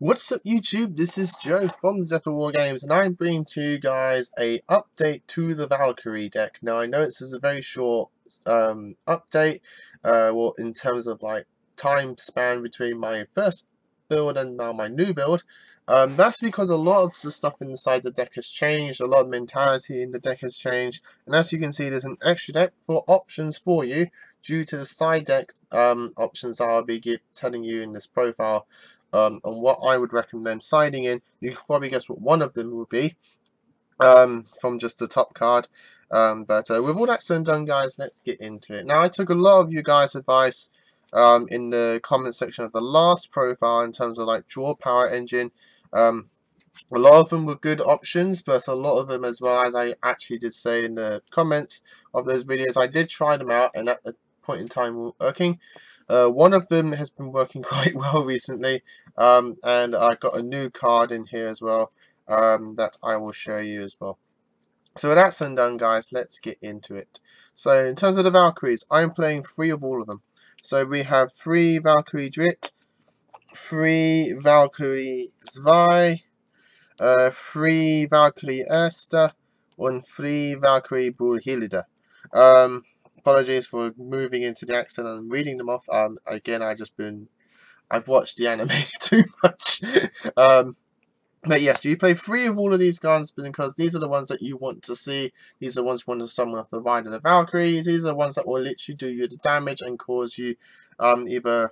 What's up YouTube, this is Joe from Zephyr Wargames and I'm bringing to you guys a update to the Valkyrie deck. Now I know this is a very short update, well in terms of like time span between my first build and now my new build. That's because a lot of the stuff inside the deck has changed, a lot of mentality in the deck has changed, and as you can see there's an extra deck for options for you due to the side deck options that I'll be telling you in this profile. And what I would recommend siding in, you can probably guess what one of them would be from just the top card. But with all that said and done, guys, let's get into it. Now, I took a lot of you guys' advice in the comment section of the last profile in terms of like draw power engine. A lot of them were good options, but a lot of them, as well as I actually did say in the comments of those videos, I did try them out and at the point in time were working. One of them has been working quite well recently, and I got a new card in here as well that I will show you as well. So with that said and done, guys, let's get into it. So in terms of the Valkyries, I'm playing 3 of all of them. So we have 3 Valkyrie Drit, 3 Valkyrie Zwei, 3 Valkyrie Erster, and 3 Valkyrie Brunhilde. Apologies for moving into the accent and reading them off. Again, I've watched the anime too much. But yes, you play 3 of all of these guns because these are the ones that you want to see. These are the ones you want to summon off the Ride of the Valkyries. These are the ones that will literally do you the damage and cause you either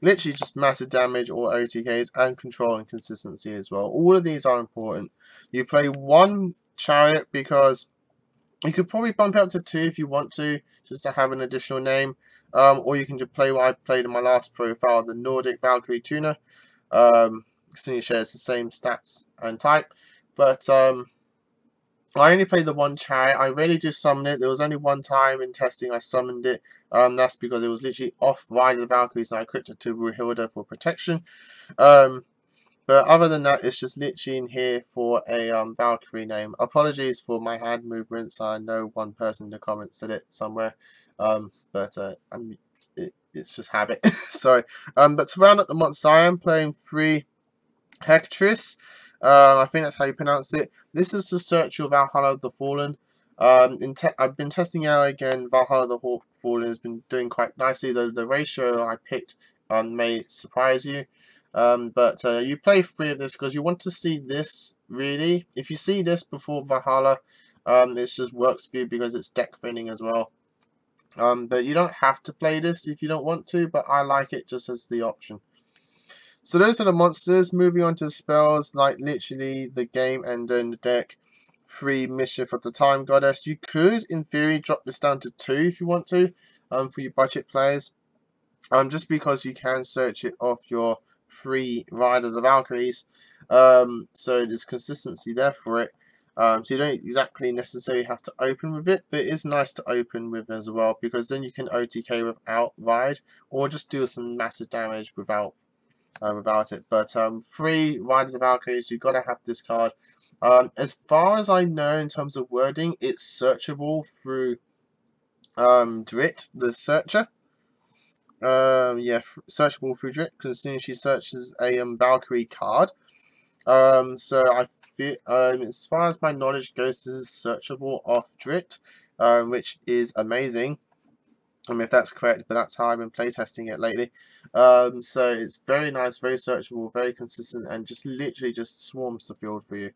literally just massive damage or OTKs, and control and consistency as well. All of these are important. You play 1 chariot because you could probably bump it up to 2 if you want to, just to have an additional name. Or you can just play what I played in my last profile, the Nordic Valkyrie Tuner. It shares the same stats and type. But I only played the 1 chariot. I really just summoned it. There was only 1 time in testing I summoned it. That's because it was literally off Ride of the Valkyries and I equipped it to Brunhilde for protection. But other than that, it's just literally in here for a Valkyrie name. Apologies for my hand movements. I know one person in the comments said it somewhere, but it's just habit. Sorry. But to round up the months, I am playing 3 Hectris. I think that's how you pronounce it. This is the Search of Valhalla of the Fallen. I've been testing out again. Valhalla of the Fallen has been doing quite nicely. The ratio I picked may surprise you. But you play 3 of this because you want to see this, really. If you see this before Valhalla, it just works for you because it's deck thinning as well. But you don't have to play this if you don't want to, but I like it just as the option. So those are the monsters. Moving on to the spells, like literally the game ender in the deck. 3 Mischief of the Time Goddess. You could, in theory, drop this down to 2 if you want to, for your budget players. Just because you can search it off your 3 Ride of the Valkyries, so there's consistency there for it. So you don't exactly necessarily have to open with it, but it is nice to open with as well, because then you can OTK without Ride, or just do some massive damage without it. But 3 Ride of the Valkyries, you've got to have this card. As far as I know, in terms of wording, it's searchable through Drit, the Searcher. Yeah, searchable through Drit, because as soon as she searches a Valkyrie card. So I feel, as far as my knowledge goes, this is searchable off Drit, which is amazing. If that's correct, but that's how I've been playtesting it lately. So it's very nice, very searchable, very consistent, and just literally just swarms the field for you.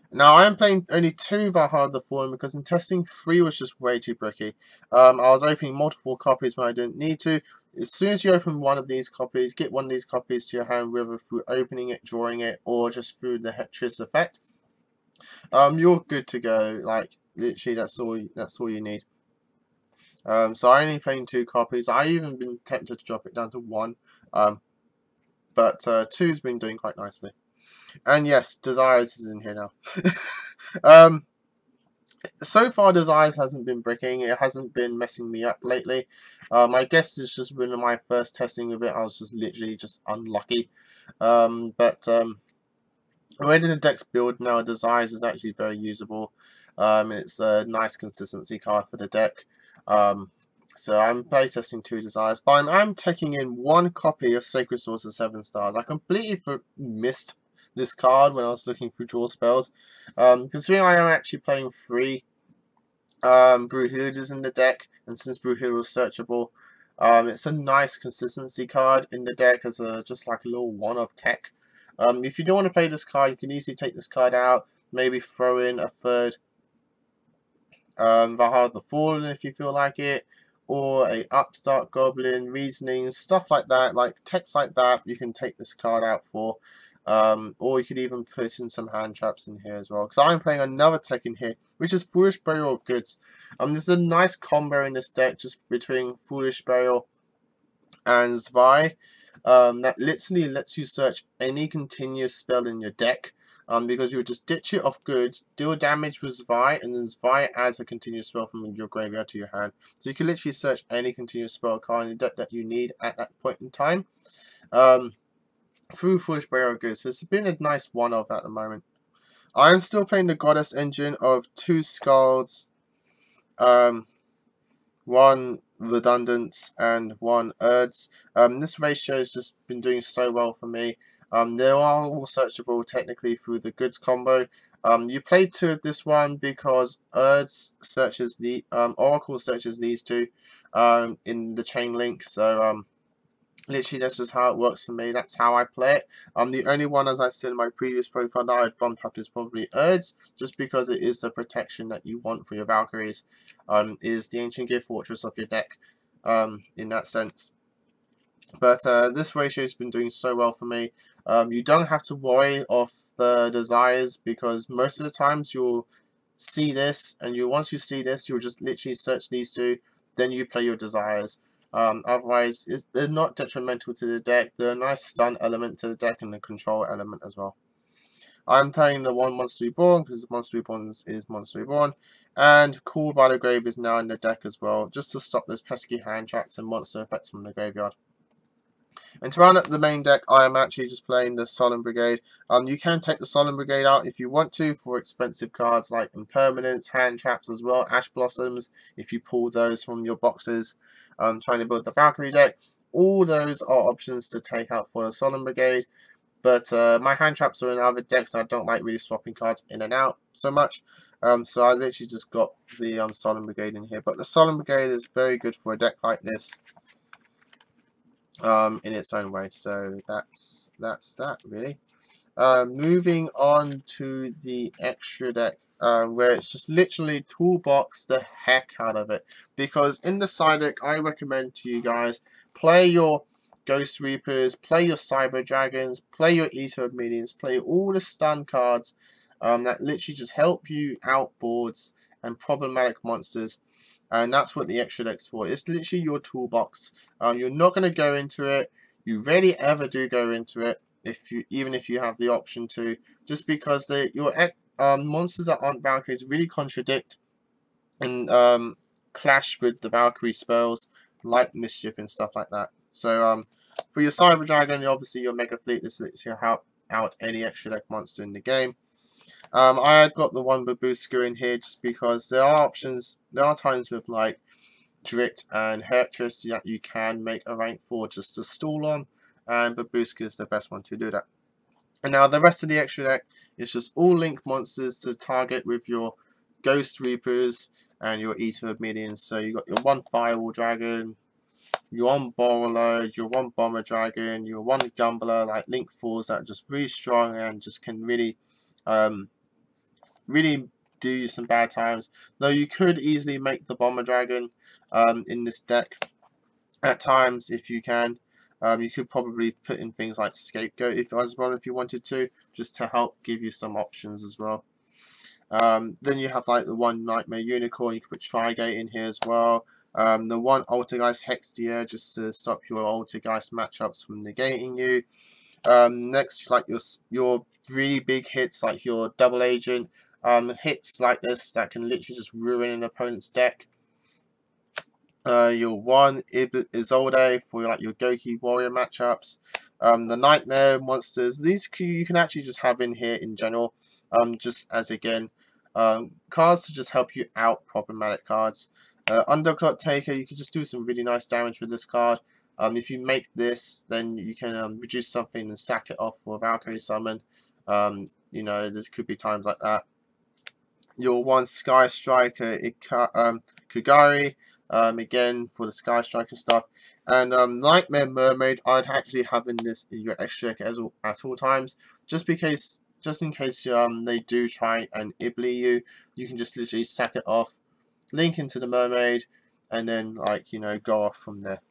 Now, I am playing only 2 Valhalla the Fallen because in testing 3 was just way too bricky. I was opening multiple copies when I didn't need to. As soon as you open one of these copies, get one of these copies to your hand, whether through opening it, drawing it, or just through the Hectris effect, you're good to go. Like literally, that's all you need. So I only playing 2 copies. I even been tempted to drop it down to 1, but 2's been doing quite nicely. And yes, Desires is in here now. So far, Desires hasn't been bricking. It hasn't been messing me up lately. I guess it's just been my first testing with it. I was just literally just unlucky. But the way the deck's build now, Desires is actually very usable. It's a nice consistency card for the deck. So I'm playtesting 2 desires, but I'm taking in 1 copy of Sacred Swords of 7 stars. I completely missed this card when I was looking through draw spells. Considering I am actually playing 3 Brewhilders in the deck, and since Brewhilder is searchable, it's a nice consistency card in the deck as just like a little one-off tech. If you don't want to play this card, you can easily take this card out, maybe throw in a 3rd Valhalla the Fallen if you feel like it, or a Upstart Goblin, Reasoning, stuff like that, like text like that, you can take this card out for. Or you could even put in some hand traps in here as well, because I'm playing another tech in here, which is Foolish Burial of Goods. There's a nice combo in this deck just between Foolish Burial and Zwei, that literally lets you search any continuous spell in your deck. Because you would just ditch it off goods, deal damage with Zwei, and then Zwei adds a continuous spell from your graveyard to your hand. So you can literally search any continuous spell card in your deck that you need at that point in time. Through Foolish Burial of Goods. So it's been a nice one-off at the moment. I am still playing the Goddess engine of 2 Scalds, 1 Redundance, and 1 Urds. This ratio has just been doing so well for me. They are all searchable technically through the goods combo. You play 2 of this one because Urds searches the Oracle searches these 2 in the chain link. So literally that's just how it works for me. That's how I play it. The only one, as I said in my previous profile, that I'd bump up is probably Urds, just because it is the protection that you want for your Valkyries. Is the Ancient Gift Fortress of your deck, in that sense. But this ratio has been doing so well for me. You don't have to worry of the desires, because most of the times you'll see this, and once you see this, you'll just literally search these 2, then you play your desires. Otherwise, they're not detrimental to the deck. They're a nice stun element to the deck and a control element as well. I'm playing the 1 Monster Reborn because Monster Reborn is Monster Reborn, and Called by the Grave is now in the deck as well, just to stop those pesky hand traps and monster effects from the graveyard. And to round up the main deck, I am actually just playing the Solemn Brigade. You can take the Solemn Brigade out if you want to for expensive cards like Impermanence, hand traps as well, Ash Blossoms, if you pull those from your boxes, trying to build the Valkyrie deck. All those are options to take out for the Solemn Brigade. But my hand traps are in other decks, and I don't like really swapping cards in and out so much. So I literally just got the Solemn Brigade in here. But the Solemn Brigade is very good for a deck like this. In its own way. So that's that really. Moving on to the extra deck, where it's just literally toolbox the heck out of it, because in the side deck I recommend to you guys play your Ghost Reapers, play your Cyber Dragons, play your Eater of Minions, play all the stun cards that literally just help you out boards and problematic monsters. And that's what the extra deck's for. It's literally your toolbox. You're not going to go into it. You rarely ever do go into it, even if you have the option to, just because your monsters that aren't Valkyries really contradict and clash with the Valkyrie spells, like Mischief and stuff like that. So for your Cyber Dragon, obviously your Mega Fleet is literally help out any extra deck monster in the game. I had got the 1 Babushka in here just because there are options. There are times with like Drit and Hertress that you can make a rank 4 just to stall on, and Babushka is the best one to do that. And now the rest of the extra deck is just all link monsters to target with your Ghost Reapers and your Eater of Minions. So you got your 1 Firewall Dragon, your 1 Borrelode, your 1 Bomber Dragon, your 1 Gumbler, like link 4s that are just really strong and just can really really do you some bad times. Though you could easily make the Bomber Dragon in this deck at times if you can. You could probably put in things like Scapegoat if you wanted to, just to help give you some options as well. Then you have like the 1 Nightmare Unicorn. You can put Trigate in here as well. The 1 Altergeist Hextia, just to stop your Altergeist matchups from negating you. Next, like your really big hits, like your Double Agent. Hits like this that can literally just ruin an opponent's deck. Your 1 Isolde for like your Goki Warrior matchups. The Nightmare monsters, these you can actually just have in here in general, just as again cards to just help you out problematic cards. Underclock Taker, you can just do some really nice damage with this card. If you make this, then you can reduce something and sack it off for a Valkyrie summon. You know, there could be times like that. Your one Sky Striker, Kugari, again for the Sky Striker stuff. And Nightmare Mermaid, I'd actually have in this in your extra deck at all times, just in case they do try and Ibly you. You can just literally sack it off, link into the Mermaid, and then, like, you know, go off from there.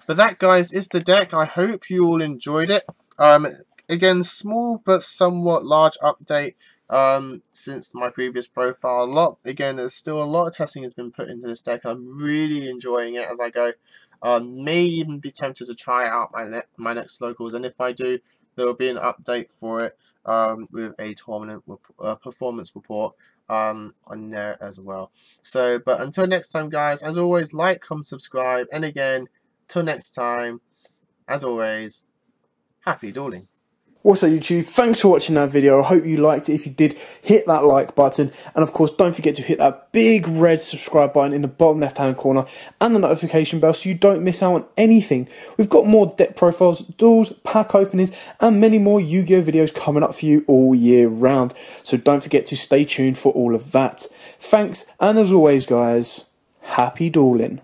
But that, guys, is the deck. I hope you all enjoyed it. Again, small but somewhat large update since my previous profile. There's still a lot of testing has been put into this deck. I'm really enjoying it as I go. May even be tempted to try out my next locals, and if I do, there will be an update for it with a tournament performance report on there as well. So, but until next time, guys, as always, like, comment, subscribe, and again, till next time, as always, happy dueling. What's up, YouTube? Thanks for watching that video. I hope you liked it. If you did, hit that like button, and of course don't forget to hit that big red subscribe button in the bottom left hand corner and the notification bell so you don't miss out on anything. We've got more deck profiles, duels, pack openings, and many more Yu-Gi-Oh videos coming up for you all year round, so don't forget to stay tuned for all of that. Thanks, and as always, guys, happy dueling.